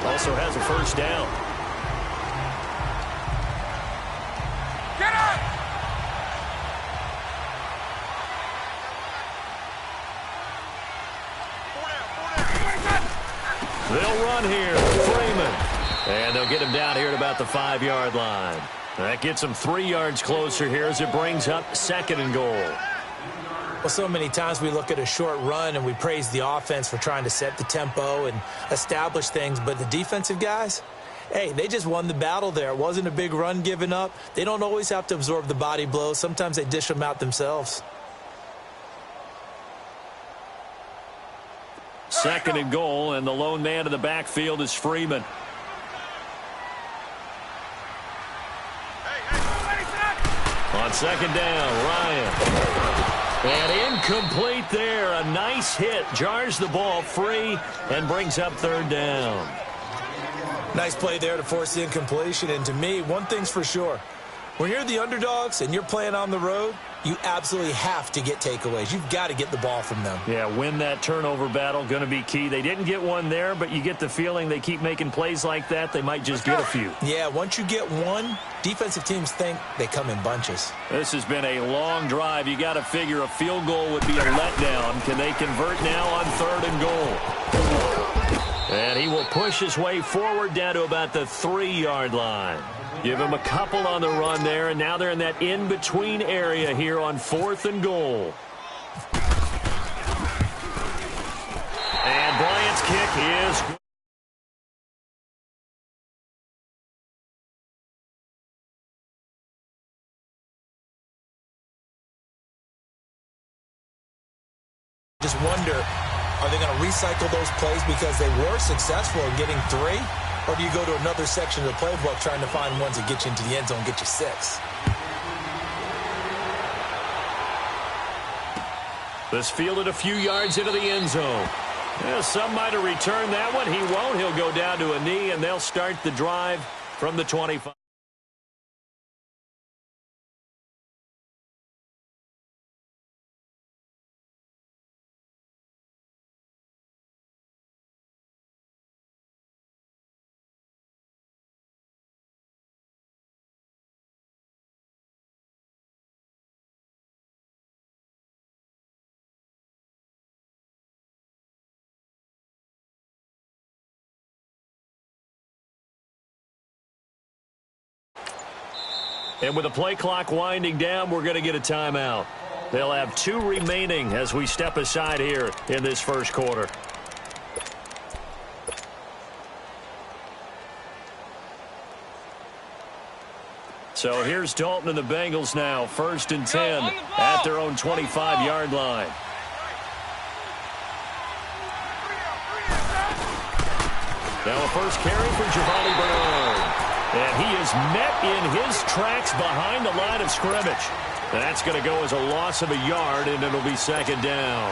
Also has a first down. Get up! They'll run here. Freeman. And they'll get him down here at about the 5-yard line. That gets him 3 yards closer here as it brings up 2nd and goal. Well, so many times we look at a short run and we praise the offense for trying to set the tempo and establish things, but the defensive guys, hey, they just won the battle there. It wasn't a big run given up. They don't always have to absorb the body blows. Sometimes they dish them out themselves. 2nd and goal, and the lone man in the backfield is Freeman. On 2nd down, Ryan. And incomplete there. A nice hit. Jars the ball free and brings up 3rd down. Nice play there to force the incompletion. And to me, one thing's for sure. When you're the underdogs and you're playing on the road, you absolutely have to get takeaways. You've got to get the ball from them. Yeah, win that turnover battle, going to be key. They didn't get one there, but you get the feeling they keep making plays like that, they might just get a few. Yeah, once you get one, defensive teams think they come in bunches. This has been a long drive. You got to figure a field goal would be a letdown. Can they convert now on 3rd and goal? And he will push his way forward down to about the 3-yard line. Give him a couple on the run there, and now they're in that in-between area here on 4th and goal. And Bryant's kick is good. Just wonder, are they going to recycle those plays because they were successful in getting 3? Or do you go to another section of the playbook trying to find ones that get you into the end zone, get you 6? This fielded a few yards into the end zone. Yeah, some might have returned that one. He won't. He'll go down to a knee, and they'll start the drive from the 25. And with the play clock winding down, we're going to get a timeout. They'll have 2 remaining as we step aside here in this first quarter. So here's Dalton and the Bengals now, 1st and 10 at their own 25-yard line. Now a first carry for Giovanni Bernard. And he is met in his tracks behind the line of scrimmage. That's going to go as a loss of a yard, and it'll be 2nd down.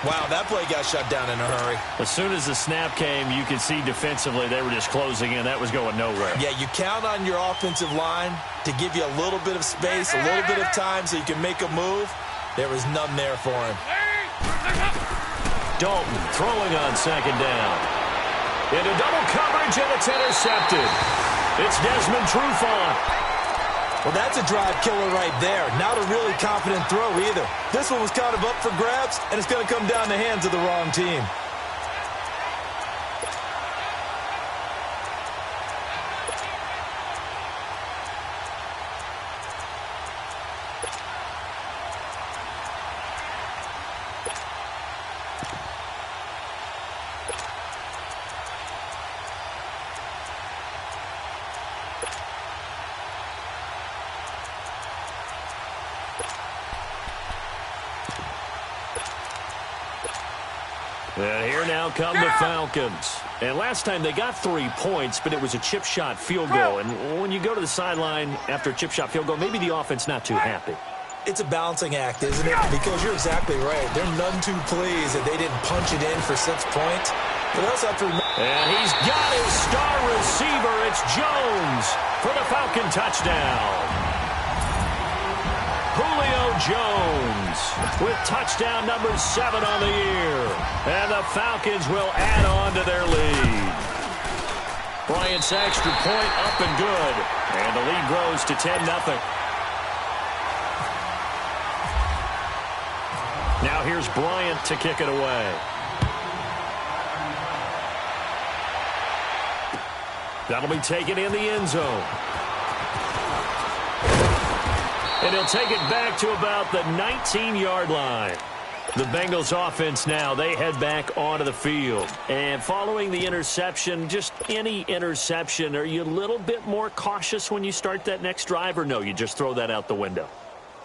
Wow, that play got shut down in a hurry. As soon as the snap came, you could see defensively they were just closing in. That was going nowhere. Yeah, you count on your offensive line to give you a little bit of space, a little bit of time so you can make a move. There was none there for him. Dalton throwing on 2nd down. Into double coverage, and it's intercepted. It's Desmond Trufant. Well, that's a drive killer right there. Not a really confident throw either. This one was kind of up for grabs, and it's going to come down the hands of the wrong team. And here now come the Falcons. And last time they got 3 points, but it was a chip shot field goal. And when you go to the sideline after a chip shot field goal, maybe the offense not too happy. It's a balancing act, isn't it? Because you're exactly right. They're none too pleased that they didn't punch it in for 6 points. But they also have to remember. And he's got his star receiver. It's Jones for the Falcon touchdown. Julio Jones with touchdown number 7 on the year. And the Falcons will add on to their lead. Bryant's extra point up and good. And the lead grows to 10-0. Now here's Bryant to kick it away. That'll be taken in the end zone. And he'll take it back to about the 19-yard line. The Bengals offense now, they head back onto the field. And following the interception, just any interception, are you a little bit more cautious when you start that next drive, or no, you just throw that out the window?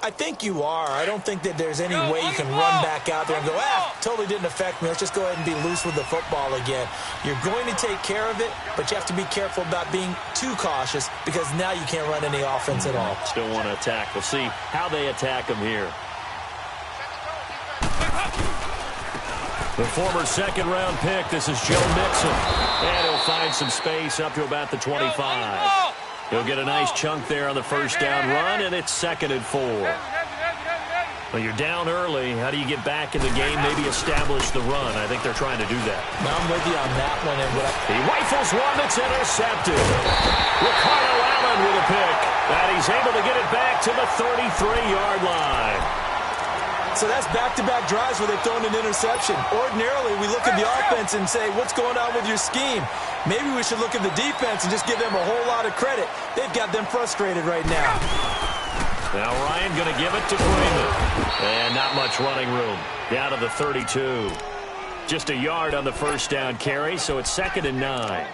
I think you are. I don't think that there's any way you can run back out there and go, totally didn't affect me. Let's just go ahead and be loose with the football again. You're going to take care of it, but you have to be careful about being too cautious because now you can't run any offense at all. Still want to attack. We'll see how they attack him here. The former second-round pick, this is Joe Mixon. And he'll find some space up to about the 25. He'll get a nice chunk there on the first down run, and it's 2nd and 4. Well, you're down early. How do you get back in the game, maybe establish the run? I think they're trying to do that. Now I'm with you on that one. And he rifles one that's intercepted. Ricardo Allen with a pick. And he's able to get it back to the 33-yard line. So that's back-to-back drives where they've thrown an interception. Ordinarily, we look at the offense and say, what's going on with your scheme? Maybe we should look at the defense and just give them a whole lot of credit. They've got them frustrated right now. Now Ryan going to give it to Freeman. And not much running room. Down to the 32. Just a yard on the first down carry, so it's 2nd and 9.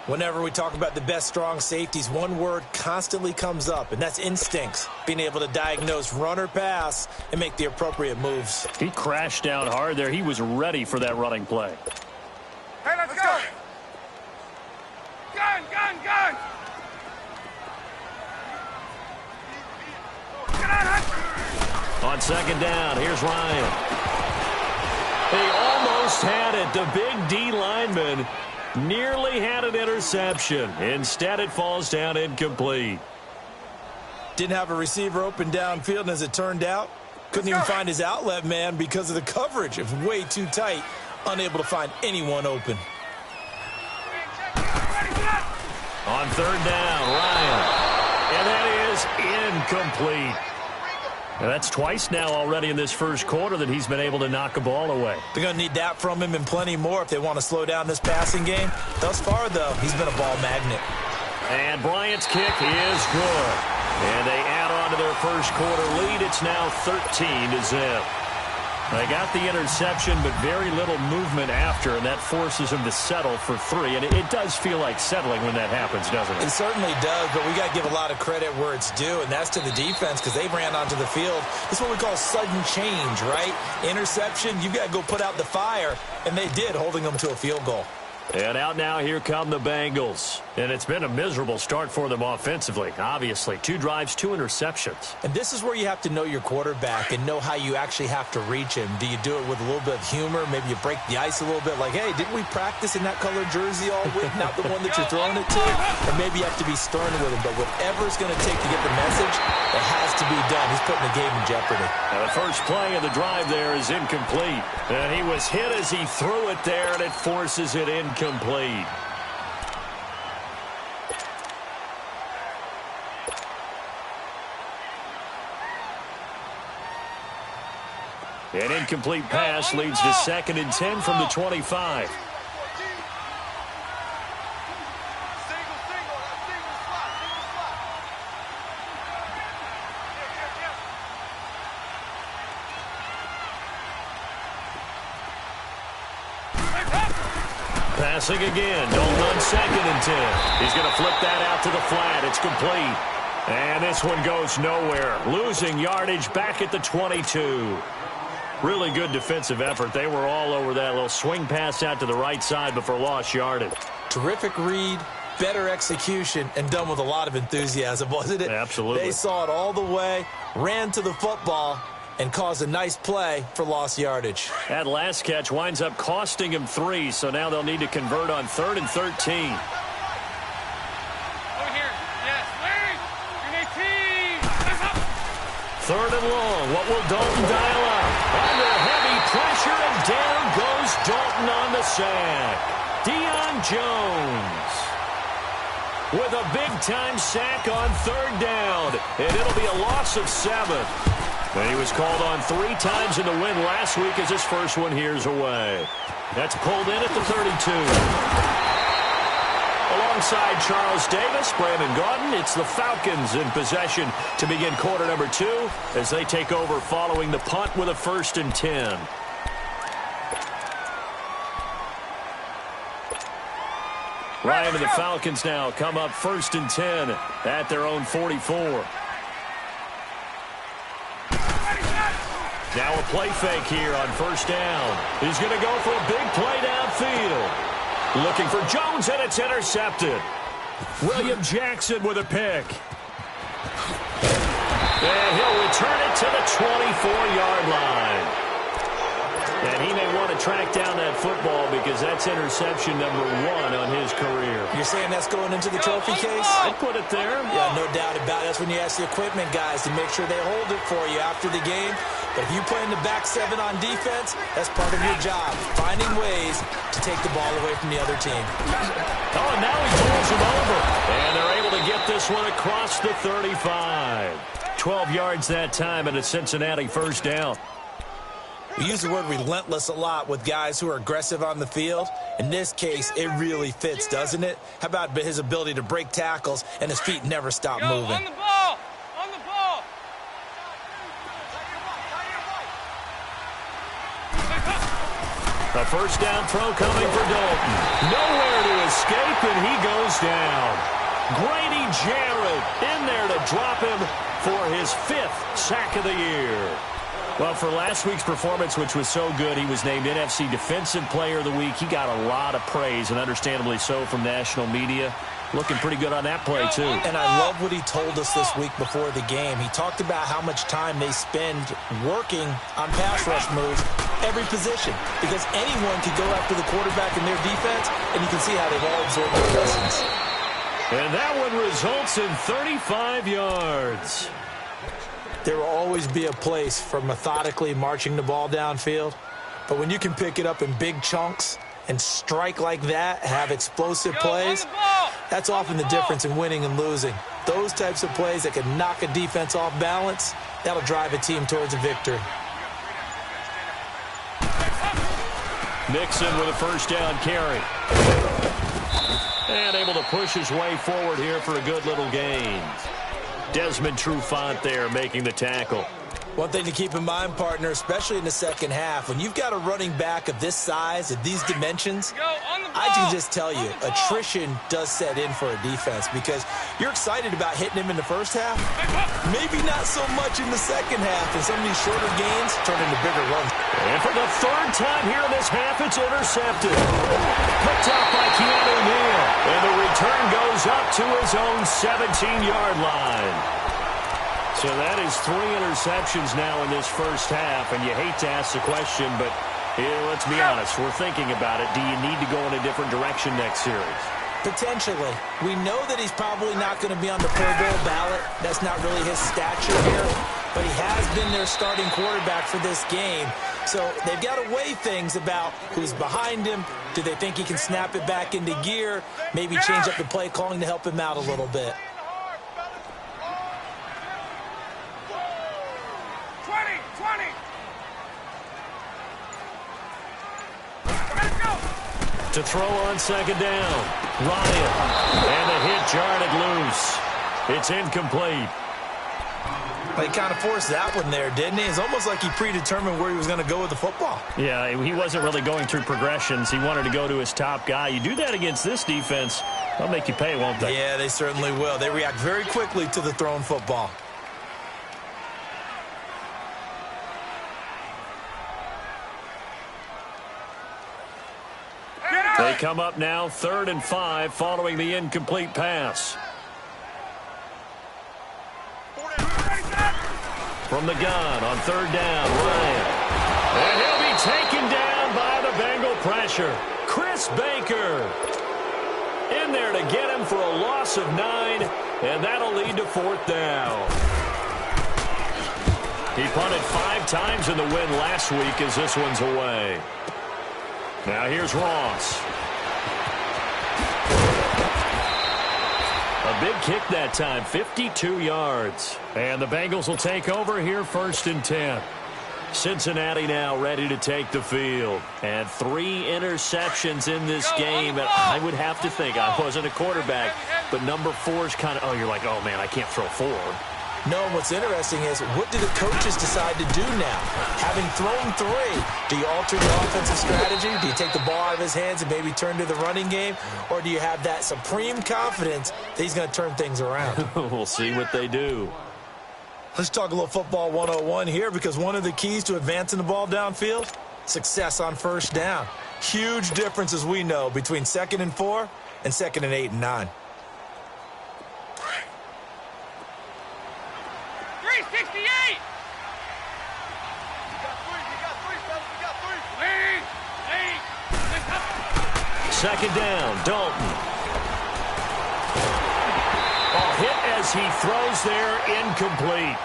Whenever we talk about the best strong safeties, one word constantly comes up, and that's instincts. Being able to diagnose run or pass and make the appropriate moves. He crashed down hard there. He was ready for that running play. Hey, let's go. Gun, gun, gun. On 2nd down, here's Ryan. He almost had it. The big D lineman nearly had an interception. Instead, it falls down incomplete. Didn't have a receiver open downfield, and as it turned out, couldn't even find his outlet man because of the coverage. It was way too tight, unable to find anyone open. On 3rd down, Ryan. And that is incomplete. And that's twice now already in this first quarter that he's been able to knock a ball away. They're going to need that from him and plenty more if they want to slow down this passing game. Thus far, though, he's been a ball magnet. And Bryant's kick is good. And they add on to their first quarter lead. It's now 13-0. They got the interception, but very little movement after, and that forces him to settle for 3. And it does feel like settling when that happens, doesn't it? It certainly does, but we got to give a lot of credit where it's due, and that's to the defense because they ran onto the field. This is what we call sudden change, right? Interception, you got to go put out the fire, and they did, holding them to a field goal. And out now, here come the Bengals. And it's been a miserable start for them offensively, obviously. 2 drives, 2 interceptions. And this is where you have to know your quarterback and know how you actually have to reach him. Do you do it with a little bit of humor? Maybe you break the ice a little bit, like, hey, didn't we practice in that colored jersey all week? Not the one that you're throwing it to? Or maybe you have to be stern with him. But whatever it's going to take to get the message, it has to be done. He's putting the game in jeopardy. Now the first play of the drive there is incomplete. And he was hit as he threw it there, and it forces it incomplete. An incomplete pass leads to 2nd and 10 from the 25. Passing again. Dalton on 2nd and 10. He's going to flip that out to the flat. It's complete. And this one goes nowhere. Losing yardage back at the 22. Really good defensive effort. They were all over that little swing pass out to the right side before lost yardage. Terrific read, better execution, and done with a lot of enthusiasm, wasn't it? Absolutely. They saw it all the way, ran to the football, and caused a nice play for lost yardage. That last catch winds up costing him 3, so now they'll need to convert on 3rd and 13. Over here. Yes, Larry. Grenade team. 3rd and long. What will Dalton dial up? Under heavy pressure, and down goes Dalton on the sack. Deion Jones. with a big-time sack on third down, and it'll be a loss of 7. And he was called on 3 times in the win last week as his first one here's away. That's pulled in at the 32. Alongside Charles Davis, Brandon Gaudin, it's the Falcons in possession to begin quarter number 2 as they take over following the punt with a 1st and 10. Ryan and the Falcons now come up 1st and 10 at their own 44. Now a play fake here on 1st down. He's going to go for a big play downfield. Looking for Jones, and it's intercepted. William Jackson with a pick. And he'll return it to the 24-yard line. And he may want to track down that football because that's interception number 1 on his career. You're saying that's going into the trophy case? I'd put it there. Yeah, no doubt about it. That's when you ask the equipment guys to make sure they hold it for you after the game. But if you play in the back 7 on defense, that's part of your job, finding ways to take the ball away from the other team. Oh, and now he pulls him over. And they're able to get this one across the 35. 12 yards that time and a Cincinnati 1st down. We use the word relentless a lot with guys who are aggressive on the field. In this case, it really fits, doesn't it? How about his ability to break tackles and his feet never stop moving? On the ball! On the ball! A 1st down throw coming for Dalton. Nowhere to escape, and he goes down. Grady Jarrett in there to drop him for his 5th sack of the year. Well, for last week's performance, which was so good, he was named NFC Defensive Player of the Week. He got a lot of praise, and understandably so, from national media. Looking pretty good on that play, too. And I love what he told us this week before the game. He talked about how much time they spend working on pass rush moves, every position, because anyone could go after the quarterback in their defense, and you can see how they've all absorbed their lessons. And that one results in 35 yards. There will always be a place for methodically marching the ball downfield. But when you can pick it up in big chunks and strike like that, have explosive plays, that's often the difference in winning and losing. Those types of plays that can knock a defense off balance, that'll drive a team towards a victory. Mixon with a 1st down carry. And able to push his way forward here for a good little gain. Desmond Trufant there making the tackle. One thing to keep in mind, partner, especially in the second half, when you've got a running back of this size, of these dimensions, I can just tell you, attrition does set in for a defense because you're excited about hitting him in the first half, maybe not so much in the second half, and some of these shorter gains turn into bigger runs. And for the 3rd time here in this half, it's intercepted. Picked up by Keanu Neal, and the return goes up to his own 17-yard line. So that is 3 interceptions now in this first half, and you hate to ask the question, but let's be honest, we're thinking about it. Do you need to go in a different direction next series? Potentially. We know that he's probably not going to be on the Pro Bowl ballot. That's not really his stature here, but he has been their starting quarterback for this game. So they've got to weigh things about who's behind him. Do they think he can snap it back into gear? Maybe change up the play calling to help him out a little bit. To throw on 2nd down. Ryan. And the hit jarred loose. It's incomplete. He kind of forced that one there, didn't he? It's almost like he predetermined where he was going to go with the football. Yeah, he wasn't really going through progressions. He wanted to go to his top guy. You do that against this defense, they'll make you pay, won't they? Yeah, they certainly will. They react very quickly to the thrown football. They come up now 3rd and 5 following the incomplete pass. From the gun on 3rd down, Ryan. And he'll be taken down by the Bengal pressure. Chris Baker in there to get him for a loss of 9, and that'll lead to 4th down. He punted 5 times in the win last week as this one's away. Now here's Ross. big kick that time, 52 yards. And the Bengals will take over here, 1st and 10. Cincinnati now ready to take the field. And 3 interceptions in this game. And I would have to think, I wasn't a quarterback, but number 4 is kind of, oh, you're like, oh, man, I can't throw 4. No, what's interesting is, what do the coaches decide to do now? Having thrown 3, do you alter your offensive strategy? Do you take the ball out of his hands and maybe turn to the running game? Or do you have that supreme confidence that he's going to turn things around? We'll see what they do. Let's talk a little football 101 here, because one of the keys to advancing the ball downfield, success on 1st down. Huge difference, as we know, between 2nd and 4 and 2nd and 8 and 9. 368! Second down, Dalton. Hit as he throws there, incomplete.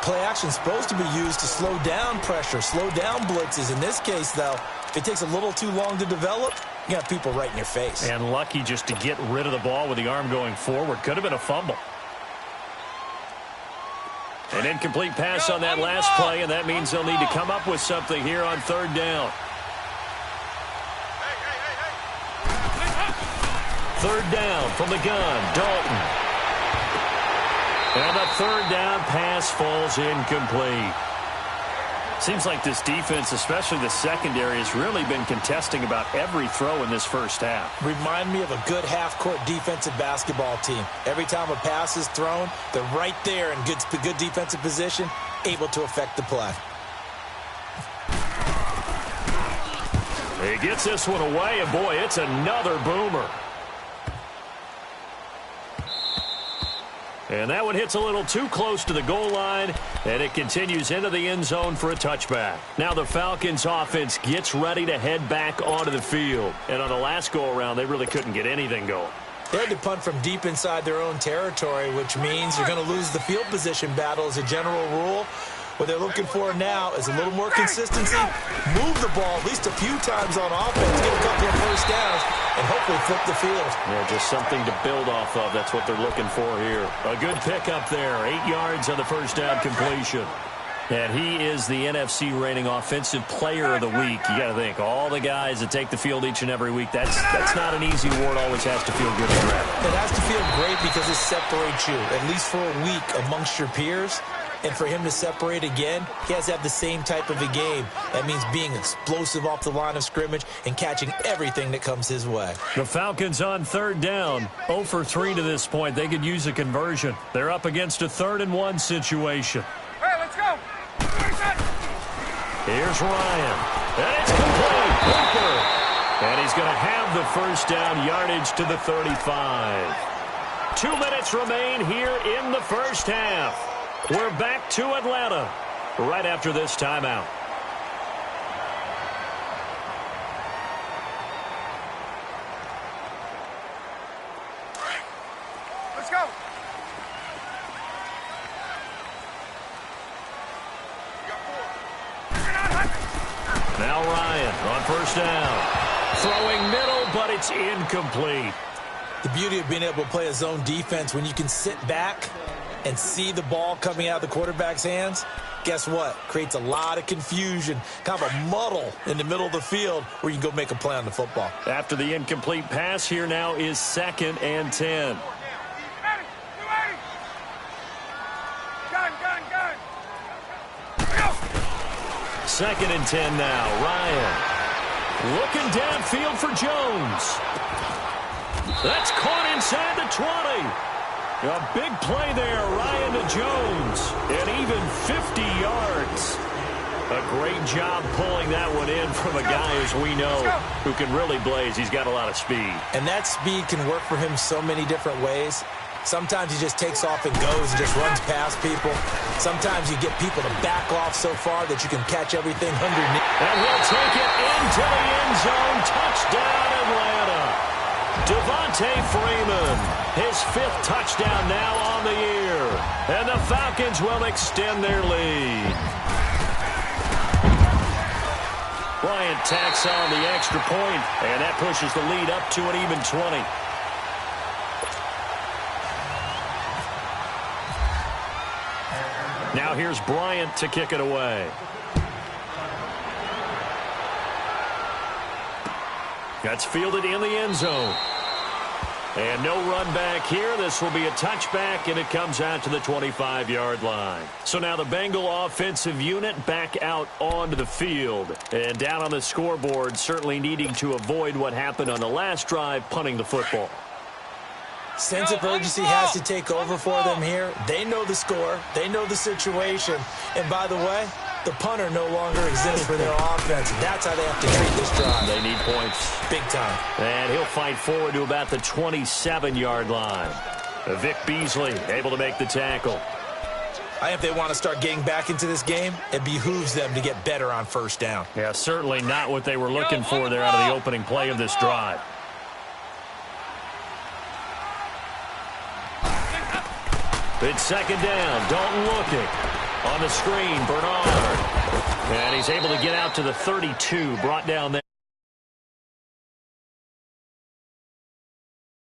Play action is supposed to be used to slow down pressure, slow down blitzes. In this case, though, if it takes a little too long to develop, you got people right in your face. And lucky just to get rid of the ball with the arm going forward. Could have been a fumble. An incomplete pass on that last play, and that means they'll need to come up with something here on 3rd down. 3rd down from the gun, Dalton. And the 3rd down pass falls incomplete. Seems like this defense, especially the secondary, has really been contesting about every throw in this 1st half. Remind me of a good half-court defensive basketball team. Every time a pass is thrown, they're right there in good defensive position, able to affect the play. He gets this one away, and boy, it's another boomer. And that one hits a little too close to the goal line, and it continues into the end zone for a touchback. Now the Falcons offense gets ready to head back onto the field. And on the last go-around, they really couldn't get anything going. They had to punt from deep inside their own territory, which means you're going to lose the field position battle as a general rule. What they're looking for now is a little more consistency, move the ball at least a few times on offense, get a couple of 1st downs, and hopefully flip the field. Yeah, just something to build off of. That's what they're looking for here. A good pickup there, 8 yards on the 1st down completion. And he is the NFC rating Offensive Player of the Week. You got to think, all the guys that take the field each and every week, that's not an easy award. Always has to feel good to grab. It has to feel great because it separates you, at least for a week, amongst your peers. And for him to separate again, he has to have the same type of a game. That means being explosive off the line of scrimmage and catching everything that comes his way. The Falcons on 3rd down, 0 for 3 to this point. They could use a conversion. They're up against a 3rd and 1 situation. Hey, let's go. Here's Ryan. And it's complete. Hooper. And he's going to have the 1st down, yardage to the 35. 2 minutes remain here in the 1st half. We're back to Atlanta right after this timeout. Let's go. Now Ryan on 1st down. Throwing middle, but it's incomplete. The beauty of being able to play a zone defense when you can sit back and see the ball coming out of the quarterback's hands, guess what? Creates a lot of confusion, kind of a muddle in the middle of the field where you can go make a play on the football. After the incomplete pass, here now is 2nd and 10. Gun. 2nd and 10 now. Ryan looking downfield for Jones. That's caught inside the 20. A big play there, Ryan to Jones, and even 50 yards. A great job pulling that one in from a guy, as we know, who can really blaze. He's got a lot of speed. And that speed can work for him so many different ways. Sometimes he just takes off and goes and just runs past people. Sometimes you get people to back off so far that you can catch everything underneath. And he'll take it into the end zone. Touchdown, Atlanta. Devontae Freeman, his 5th touchdown now on the year. And the Falcons will extend their lead. Bryant tacks on the extra point, and that pushes the lead up to an even 20. Now here's Bryant to kick it away. That's fielded in the end zone. And no run back here. This will be a touchback, and it comes out to the 25-yard line. So now the Bengal offensive unit back out onto the field. And down on the scoreboard, certainly needing to avoid what happened on the last drive, punting the football. Sense of urgency has to take over for them here. They know the score. They know the situation. And by the way, the punter no longer exists for their offense. That's how they have to treat this drive. They need points. Big time. And he'll fight forward to about the 27-yard line. Vic Beasley able to make the tackle. If they want to start getting back into this game, it behooves them to get better on first down. Yeah, certainly not what they were looking for there out of the opening play of this drive. It's second down. Dalton looking. On the screen, Bernard. And he's able to get out to the 32, brought down there.